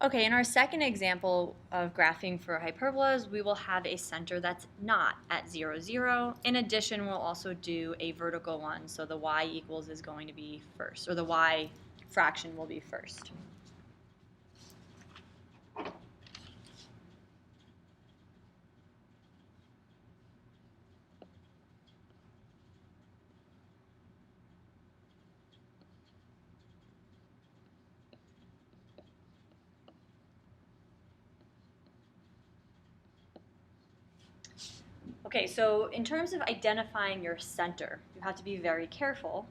Okay, in our second example of graphing for hyperbolas, we will have a center that's not at 0, 0. In addition, we'll also do a vertical one, so the y equals is going to be first, or the y fraction will be first. Okay, so in terms of identifying your center, you have to be very careful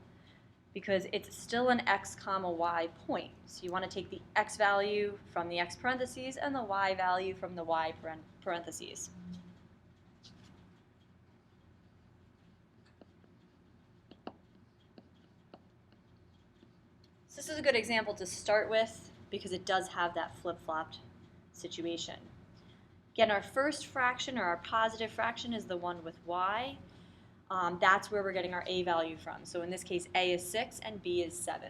because it's still an x comma y point. So you want to take the x value from the x parentheses and the y value from the y parentheses. So this is a good example to start with because it does have that flip-flopped situation. Again, our first fraction or our positive fraction is the one with y. That's where we're getting our a value from. So in this case, a is 6 and b is 7.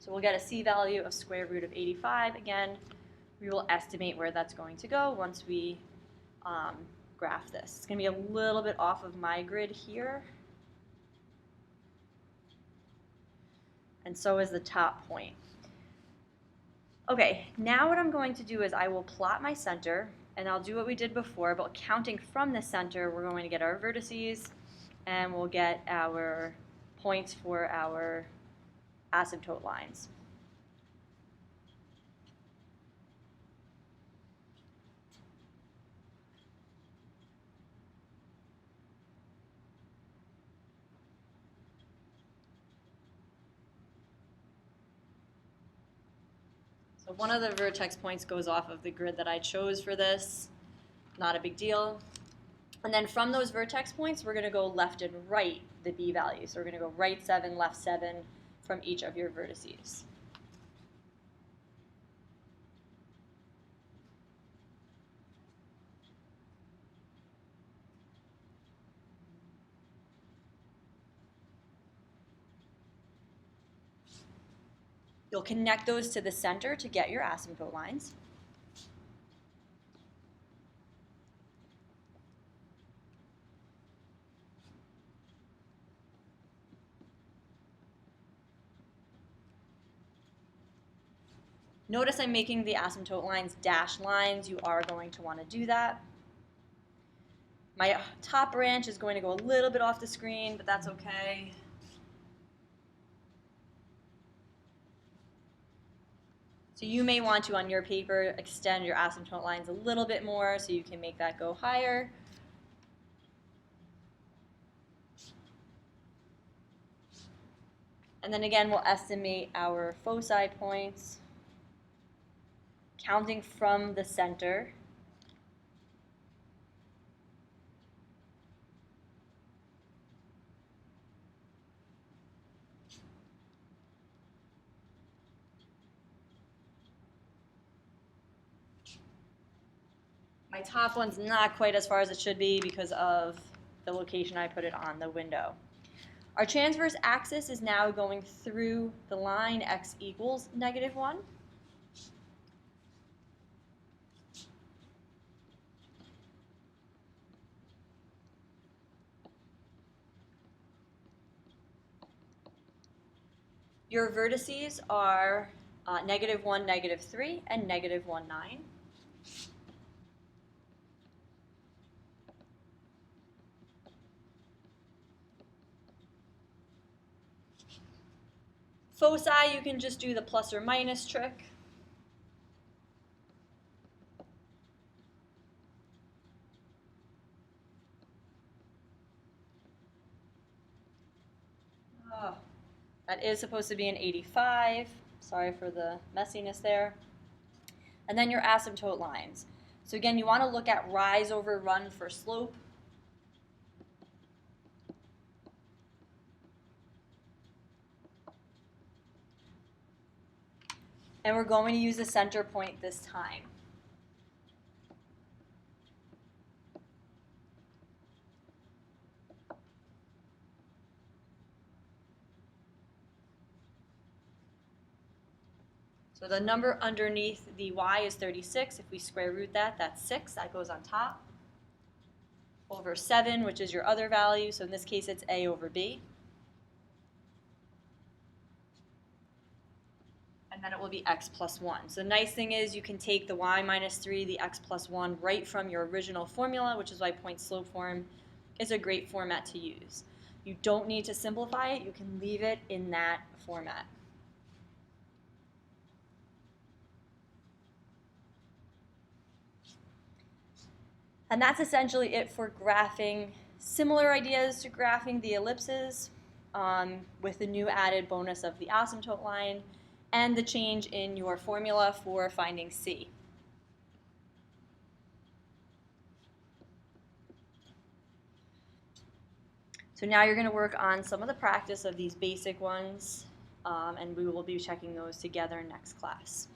So we'll get a c value of square root of 85. Again, we will estimate where that's going to go once we graph this. It's going to be a little bit off of my grid here. And so is the top point. Okay, now what I'm going to do is I will plot my center, and I'll do what we did before, but counting from the center, we're going to get our vertices, and we'll get our points for our asymptote lines. So one of the vertex points goes off of the grid that I chose for this. Not a big deal. And then from those vertex points, we're going to go left and right the b value. So we're going to go right 7, left 7 from each of your vertices. You'll connect those to the center to get your asymptote lines. Notice I'm making the asymptote lines dashed lines. You are going to want to do that. My top branch is going to go a little bit off the screen, but that's okay. So you may want to, on your paper, extend your asymptote lines a little bit more so you can make that go higher. And then again, we'll estimate our foci points, counting from the center. My top one's not quite as far as it should be because of the location I put it on the window. Our transverse axis is now going through the line x equals -1. Your vertices are -1, -3, and -1, 9. Foci, you can just do the plus or minus trick. Oh, that is supposed to be an 85. Sorry for the messiness there. And then your asymptote lines. So again, you want to look at rise over run for slope. And we're going to use the center point this time. So the number underneath the y is 36. If we square root that, that's 6. That goes on top. Over 7, which is your other value. So in this case, it's a over b. And then it will be x plus 1. So the nice thing is you can take the y minus 3, the x plus 1, right from your original formula, which is why point slope form is a great format to use. You don't need to simplify it. You can leave it in that format. And that's essentially it for graphing. Similar ideas to graphing the ellipses, with the new added bonus of the asymptote line and the change in your formula for finding C. So now you're going to work on some of the practice of these basic ones, and we will be checking those together in next class.